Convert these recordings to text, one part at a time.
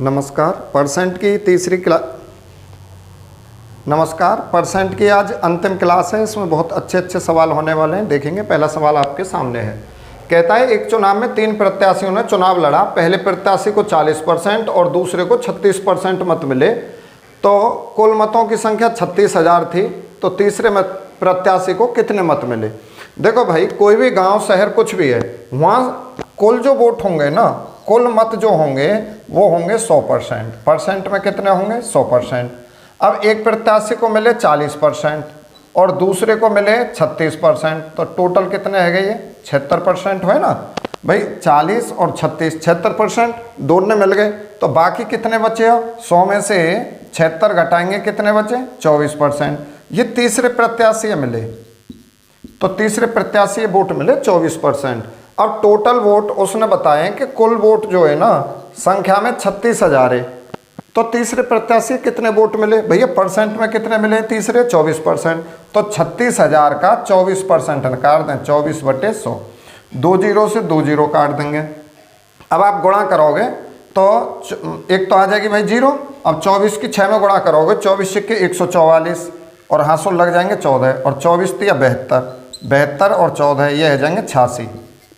नमस्कार। परसेंट की तीसरी क्लास नमस्कार। परसेंट की आज अंतिम क्लास है। इसमें बहुत अच्छे अच्छे सवाल होने वाले हैं, देखेंगे। पहला सवाल आपके सामने है। कहता है एक चुनाव में 3 प्रत्याशियों ने चुनाव लड़ा। पहले प्रत्याशी को 40% और दूसरे को 36% मत मिले, तो कुल मतों की संख्या 36,000 थी। तो तीसरे प्रत्याशी को कितने मत मिले? देखो भाई, कोई भी गांव शहर कुछ भी है, वहाँ कुल जो वोट होंगे ना, कुल मत जो होंगे वो होंगे 100%। परसेंट में कितने होंगे? 100%। अब एक प्रत्याशी को मिले 40% और दूसरे को मिले 36%, तो टोटल कितने है ये? 76% है ना भाई। 40 और 36, 76% दोनों मिल गए। तो बाकी कितने बचे? 100 में से 76 घटाएंगे, कितने बचे? 24%। ये तीसरे प्रत्याशी मिले, तो तीसरे प्रत्याशी वोट मिले 24%। अब टोटल वोट उसने बताए कि कुल वोट जो है ना संख्या में 36,000 है, तो तीसरे प्रत्याशी कितने वोट मिले? भैया परसेंट में कितने मिले? तीसरे 24%। तो 36,000 का 24% निकाल दें, 24/100। 2 जीरो से 2 जीरो काट देंगे। अब आप गुणा करोगे तो एक तो आ जाएगी भाई 0। अब 24 की 6 में गुणा करोगे, 24 के 144 और हासुल लग जाएंगे 14, और 24 या 72 और 14 ये आ जाएंगे 86।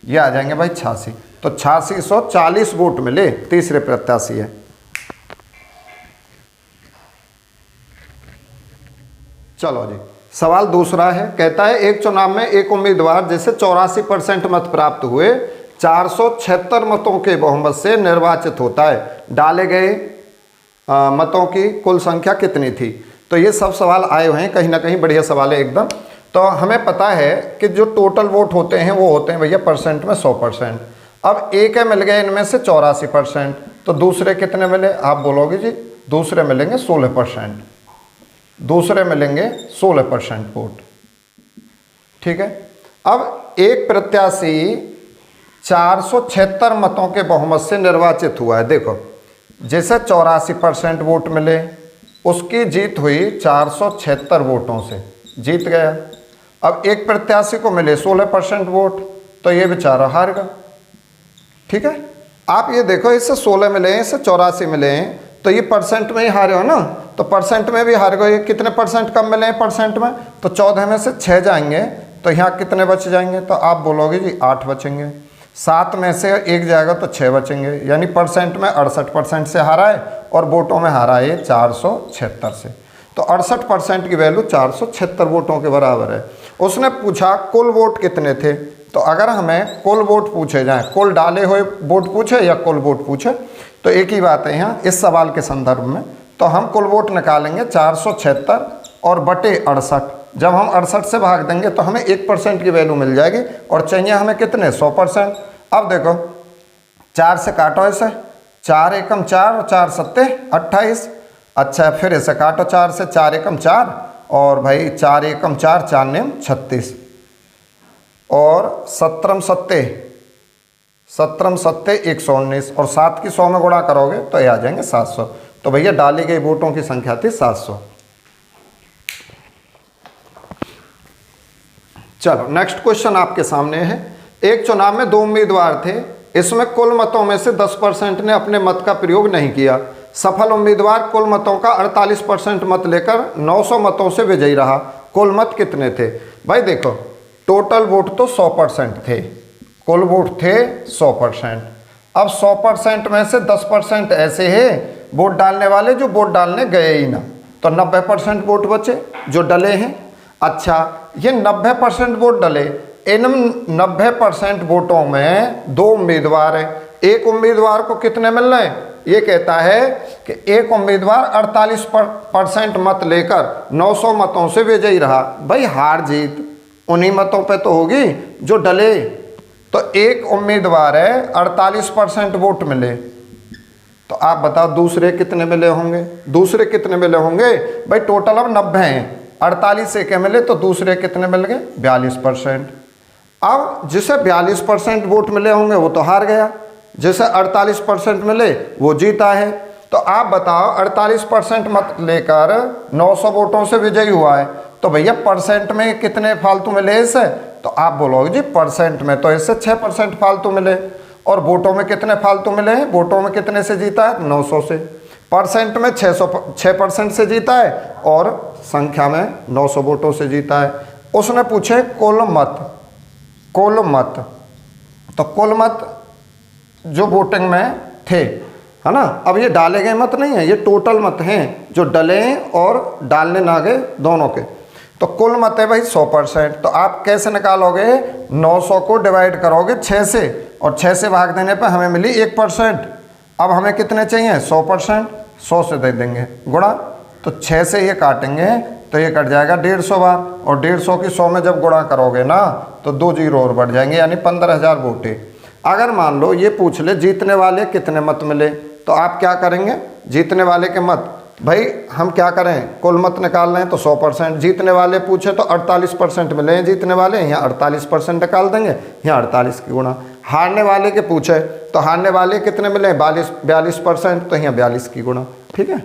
ये आ जाएंगे भाई 86। तो 8640 वोट मिले तीसरे प्रत्याशी है। चलो जी, सवाल दूसरा है। कहता है एक चुनाव में एक उम्मीदवार जिसे 84% मत प्राप्त हुए 476 मतों के बहुमत से निर्वाचित होता है। डाले गए मतों की कुल संख्या कितनी थी? तो ये सब सवाल आए हुए हैं, कहीं ना कहीं बढ़िया सवाल है एकदम। तो हमें पता है कि जो टोटल वोट होते हैं वो होते हैं भैया परसेंट में 100%। अब एक है मिल गए इनमें से 84%, तो दूसरे कितने मिले? आप बोलोगे जी दूसरे मिलेंगे 16%। दूसरे मिलेंगे 16% वोट, ठीक है। अब एक प्रत्याशी 476 मतों के बहुमत से निर्वाचित हुआ है। देखो, जैसे 84% वोट मिले, उसकी जीत हुई 476 वोटों से, जीत गया। अब एक प्रत्याशी को मिले 16% वोट, तो ये बेचारा हार गया, ठीक है। आप ये देखो, इससे 16 मिले हैं, इससे 84 मिले हैं, तो ये परसेंट में ही हारे हो ना, तो परसेंट में भी हार गए। कितने परसेंट कम मिले हैं परसेंट में? तो 14 में से 6 जाएंगे, तो यहाँ कितने बच जाएंगे? तो आप बोलोगे जी 8 बचेंगे। 7 में से 1 जाएगा तो 6 बचेंगे, यानी परसेंट में 68% से हारा है और वोटों में हारा है 476 से। तो 68% की वैल्यू 476 वोटों के बराबर है। उसने पूछा कुल वोट कितने थे। तो अगर हमें कुल वोट पूछे जाएं, कुल डाले हुए वोट पूछे या कुल वोट पूछे, तो एक ही बात है यहाँ इस सवाल के संदर्भ में। तो हम कुल वोट निकालेंगे 476 और बटे 68। जब हम 68 से भाग देंगे तो हमें 1% की वैल्यू मिल जाएगी, और चाहिए हमें कितने? 100%। अब देखो 4 से काटो इसे, 4 एकम 4 और 4 सत्ते 28। अच्छा, फिर इसे काटो 4 से, 4 एकम 4 और भाई 4 एकम 4, 4 नेम 36 और 17 सत्ते 119 और 7 की 100 में गुणा करोगे तो ये आ जाएंगे 700। तो भैया डाली गई वोटों की संख्या थी 700। चलो नेक्स्ट क्वेश्चन आपके सामने है। एक चुनाव में 2 उम्मीदवार थे। इसमें कुल मतों में से 10% ने अपने मत का प्रयोग नहीं किया। सफल उम्मीदवार कुल मतों का 48% मत लेकर 900 मतों से विजयी रहा। कुल मत कितने थे? भाई देखो, टोटल वोट तो 100% थे, कुल वोट थे 100%। अब 100% में से 10% ऐसे हैं वोट डालने वाले जो वोट डालने गए ही ना, तो 90% वोट बचे जो डले हैं। अच्छा, ये 90% वोट डले, इन 90% वोटों में 2 उम्मीदवार हैं। एक उम्मीदवार को कितने मिल रहे हैं? ये कहता है कि एक उम्मीदवार 48% मत लेकर 900 मतों से विजयी रहा। भाई हार जीत उन्हीं मतों पे तो होगी जो डले। तो एक उम्मीदवार है, 48% वोट मिले, तो आप बताओ दूसरे कितने मिले होंगे? दूसरे कितने मिले होंगे? भाई टोटल अब 90 हैं, 48 एक मिले, तो दूसरे कितने मिल गए? 42%। अब जिसे 42% वोट मिले होंगे वो तो हार गया, जिसे 48% मिले वो जीता है। तो आप बताओ 48% मत लेकर 900 वोटों से विजयी हुआ है, तो भैया परसेंट में कितने फालतू मिले इसे? तो आप बोलोगे जी परसेंट में तो इससे 6% फालतू मिले, और वोटों में कितने फालतू मिले हैं, वोटों में कितने से जीता है, 900 से। परसेंट में 6% से जीता है और संख्या में 900 वोटों से जीता है। उसने पूछे कुल मत, तो कुल मत जो वोटिंग में थे, है ना। अब ये डाले गए मत नहीं है, ये टोटल मत हैं जो डले हैं और डालने ना गए दोनों के। तो कुल मत है भाई 100%। तो आप कैसे निकालोगे, 900 को डिवाइड करोगे 6 से और 6 से भाग देने पर हमें मिली 1%। अब हमें कितने चाहिए, 100%, 100 से दे देंगे गुणा। तो 6 से ये काटेंगे तो ये कट जाएगा 150 बार, और 150 की 100 में जब गुणा करोगे ना तो 2 जीरो और बढ़ जाएंगे, यानी 15,000 वोटे। अगर मान लो ये पूछ ले जीतने वाले कितने मत मिले, तो आप क्या करेंगे, जीतने वाले के मत, भाई हम क्या करें, कुल मत निकाल रहे हैं तो 100%, जीतने वाले पूछे तो 48% मिले हैं जीतने वाले, यहाँ 48% निकाल देंगे, यहाँ 48 की गुणा। हारने वाले के पूछे तो हारने वाले कितने मिले, 42%, तो यहाँ 42 की गुणा। ठीक है।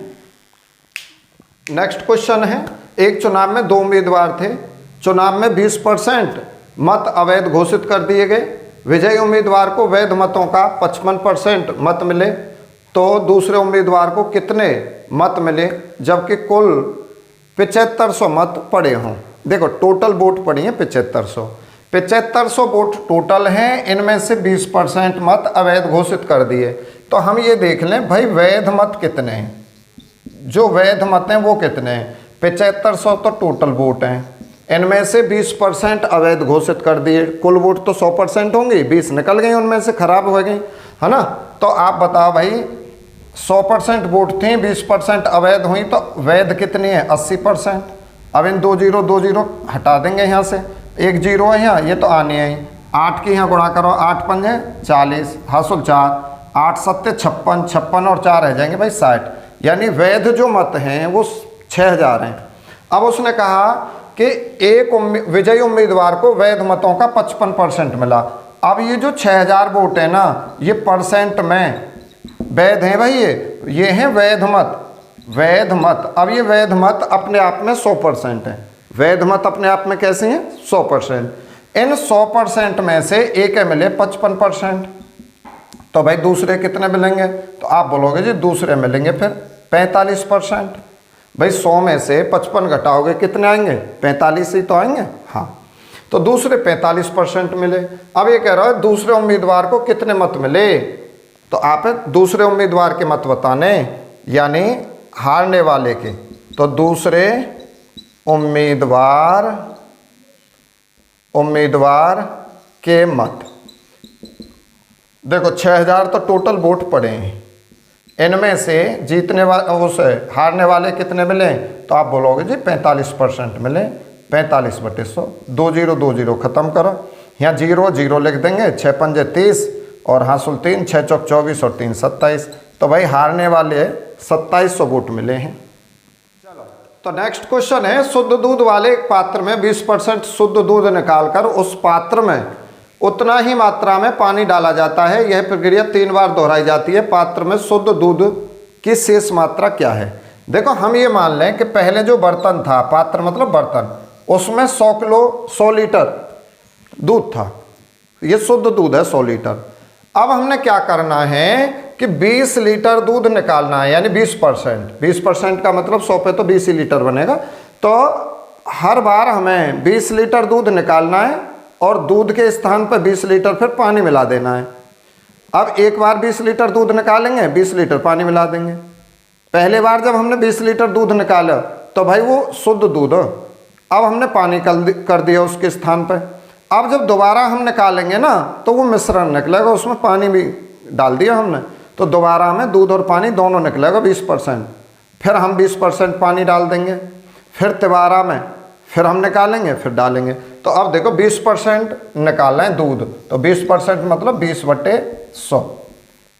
नेक्स्ट क्वेश्चन है, एक चुनाव में 2 उम्मीदवार थे, चुनाव में 20% मत अवैध घोषित कर दिए गए, विजयी उम्मीदवार को वैध मतों का 55% मत मिले, तो दूसरे उम्मीदवार को कितने मत मिले, जबकि कुल 7500 मत पड़े हों। देखो टोटल वोट पड़ी हैं 7500 वोट टोटल हैं, इनमें से 20% मत अवैध घोषित कर दिए। तो हम ये देख लें भाई वैध मत कितने हैं, जो वैध मत हैं वो कितने हैं, 7500 तो टोटल वोट हैं, इनमें से 20% अवैध घोषित कर दिए। कुल वोट तो 100% होंगे, 20 निकल गई उनमें से, खराब हो गई, है ना। तो आप बताओ भाई 100% वोट थी, 20% अवैध हुई, तो वैध कितनी है, 80%। अब इन 2 जीरो हटा देंगे यहाँ से, 1 जीरो है यहाँ, ये तो आनी है, 8 की यहाँ गुणा करो, 8 पंजे 40, हासुल 4, 8 सत्ते 56, 56 और 4 रह जाएंगे भाई 60, यानी वैध जो मत हैं वो 6000 हैं। अब उसने कहा कि एक विजयी उम्मीदवार को वैध मतों का 55% मिला। अब ये जो 6000 वोट है ना, ये परसेंट में वैध हैं भाई, ये हैं वैध मत। अब ये वैध मत अपने आप में 100% है, वैध मत अपने आप में कैसे हैं, 100%। इन 100% में से एक मिले 55%, तो भाई दूसरे कितने मिलेंगे, तो आप बोलोगे जी दूसरे मिलेंगे फिर 45%। भाई 100 में से 55 घटाओगे कितने आएंगे, 45 ही तो आएंगे, हाँ। तो दूसरे 45% मिले। अब ये कह रहा है दूसरे उम्मीदवार को कितने मत मिले, तो आप दूसरे उम्मीदवार के मत बताने, यानी हारने वाले के। तो दूसरे उम्मीदवार के मत, देखो 6000 तो टोटल वोट पड़े हैं, इनमें से जीतने वाले उस हारने वाले कितने मिले, तो आप बोलोगे जी 45% मिले, 45/100, 2 जीरो खत्म करो, यहाँ 0 0 लिख देंगे, 6 पंजे 30 और हासुल 3, 6 चौक 24 और 3 27, तो भाई हारने वाले 2700 वोट मिले हैं। चलो तो नेक्स्ट क्वेश्चन है, शुद्ध दूध वाले एक पात्र में 20% शुद्ध दूध निकालकर उस पात्र में उतना ही मात्रा में पानी डाला जाता है, यह प्रक्रिया 3 बार दोहराई जाती है, पात्र में शुद्ध दूध की शेष मात्रा क्या है। देखो हम ये मान लें कि पहले जो बर्तन था, पात्र मतलब बर्तन, उसमें 100 लीटर दूध था, ये शुद्ध दूध है 100 लीटर। अब हमने क्या करना है कि 20 लीटर दूध निकालना है, यानी 20% का मतलब 100 पे तो 20 ही लीटर बनेगा, तो हर बार हमें 20 लीटर दूध निकालना है और दूध के स्थान पर 20 लीटर फिर पानी मिला देना है। अब एक बार 20 लीटर दूध निकालेंगे, 20 लीटर पानी मिला देंगे। पहले बार जब हमने 20 लीटर दूध निकाला तो भाई वो शुद्ध दूध, अब हमने पानी कर दिया उसके स्थान पर। अब जब दोबारा हम निकालेंगे ना तो वो मिश्रण निकलेगा, उसमें पानी भी डाल दिया हमने, तो दोबारा हमें दूध और पानी दोनों निकलेगा 20%। फिर हम 20% पानी डाल देंगे, फिर दोबारा में फिर हम निकालेंगे, फिर डालेंगे। तो अब देखो 20% निकालना है दूध, तो 20% मतलब 20/100,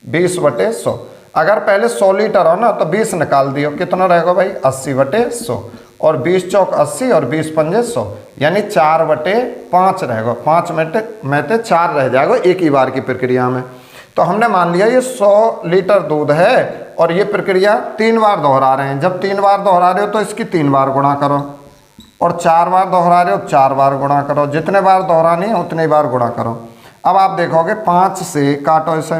20/100। अगर पहले 100 लीटर हो ना तो 20 निकाल दियो, कितना रहेगा भाई 80/100, और 20 चौक 80 और 20 पंजे 100, यानी 4/5 रहेगा, 5 में से 4 रह जाएगा एक ही बार की प्रक्रिया में। तो हमने मान लिया ये 100 लीटर दूध है और ये प्रक्रिया 3 बार दोहरा रहे हैं। जब 3 बार दोहरा रहे हो तो इसकी 3 बार गुणा करो, और 4 बार दोहरा रहे हो 4 बार गुणा करो, जितने बार दोहरानी है उतने बार गुणा करो। अब आप देखोगे 5 से काटो इसे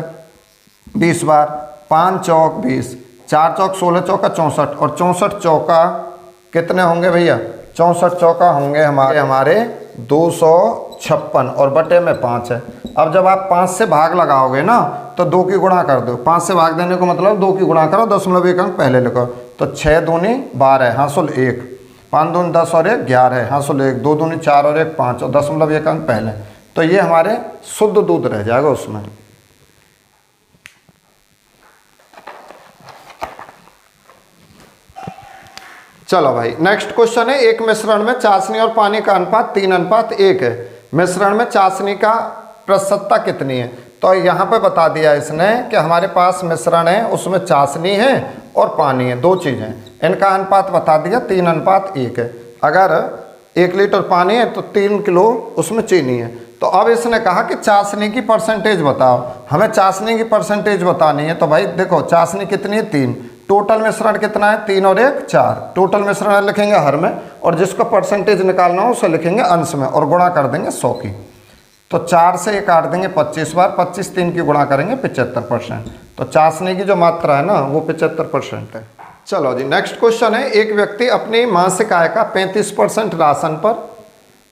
20 बार, 5 चौक 20, 4 चौक 16 चौका 64 और 64 चौका कितने होंगे भैया, 64 चौका होंगे हमारे 256 और बटे में 5 है। अब जब आप 5 से भाग लगाओगे ना तो 2 की गुणा कर दो, 5 से भाग देने को मतलब 2 की गुणा करो, 0.1 अंक पहले लिखो। तो 6 दूनी 12 हासिल 1, 5 दूनी 10 और 1 11 हासिल 1, 2 दूनी 4 और 1 5 और 0.1 अंक पहले। तो ये हमारे शुद्ध दूध रह जाएगा उसमें। चलो भाई नेक्स्ट क्वेश्चन है, एक मिश्रण में चाशनी और पानी का अनुपात 3:1 है। मिश्रण में चाशनी का प्रतिशतता कितनी है? तो यहाँ पे बता दिया इसने कि हमारे पास मिश्रण है, उसमें चाशनी है और पानी है, 2 चीज़ें, इनका अनुपात बता दिया 3:1 है। अगर 1 लीटर पानी है तो 3 किलो उसमें चीनी है। तो अब इसने कहा कि चाशनी की परसेंटेज बताओ, हमें चाशनी की परसेंटेज बतानी है। तो भाई देखो चाशनी कितनी है 3, टोटल मिश्रण कितना है 3 और 1 4, टोटल मिश्रण लिखेंगे हर में और जिसको परसेंटेज निकालना हो उसे लिखेंगे अंश में और गुणा कर देंगे 100 की। तो 4 से ये काट देंगे 25 बार, 25 3 की गुणा करेंगे 75%। तो चाशनी की जो मात्रा है ना वो 75% है। चलो जी नेक्स्ट क्वेश्चन है, एक व्यक्ति अपनी मासिक आय का 35% राशन पर,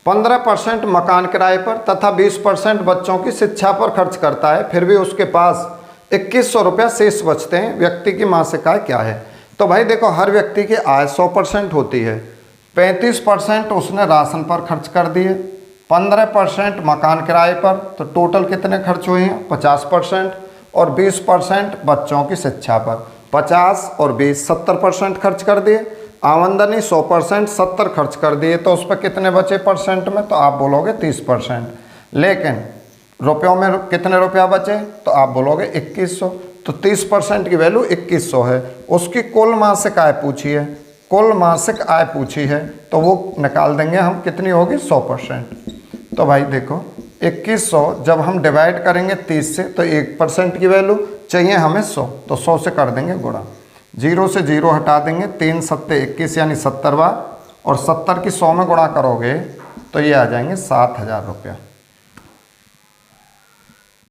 15% मकान किराए पर तथा 20% बच्चों की शिक्षा पर खर्च करता है, फिर भी उसके पास 2100 रुपया शेष बचते हैं। व्यक्ति की मासिक आय क्या है? तो भाई देखो हर व्यक्ति की आय 100% होती है, 35% उसने राशन पर खर्च कर दिए, 15% मकान किराए पर, तो टोटल कितने खर्च हुए हैं 50%, और 20% बच्चों की शिक्षा पर, 50 और 20 70% खर्च कर दिए। आमदनी 100%, 70 खर्च कर दिए, तो उस पर कितने बचे परसेंट में? तो आप बोलोगे 30%। लेकिन रुपयों में कितने रुपया बचे? तो आप बोलोगे 2100। तो 30% की वैल्यू 2100 है। उसकी कुल मासिक आय पूछी है, कुल मासिक आय पूछी है, तो वो निकाल देंगे हम, कितनी होगी 100%। तो भाई देखो 2100 जब हम डिवाइड करेंगे 30 से तो 1% की वैल्यू चाहिए हमें 100, तो 100 से कर देंगे गुणा, 0 से 0 हटा देंगे, 3 सत्ते 21 यानी 70 बार, और 70 की 100 में गुणा करोगे तो ये आ जाएंगे 7000 रुपया।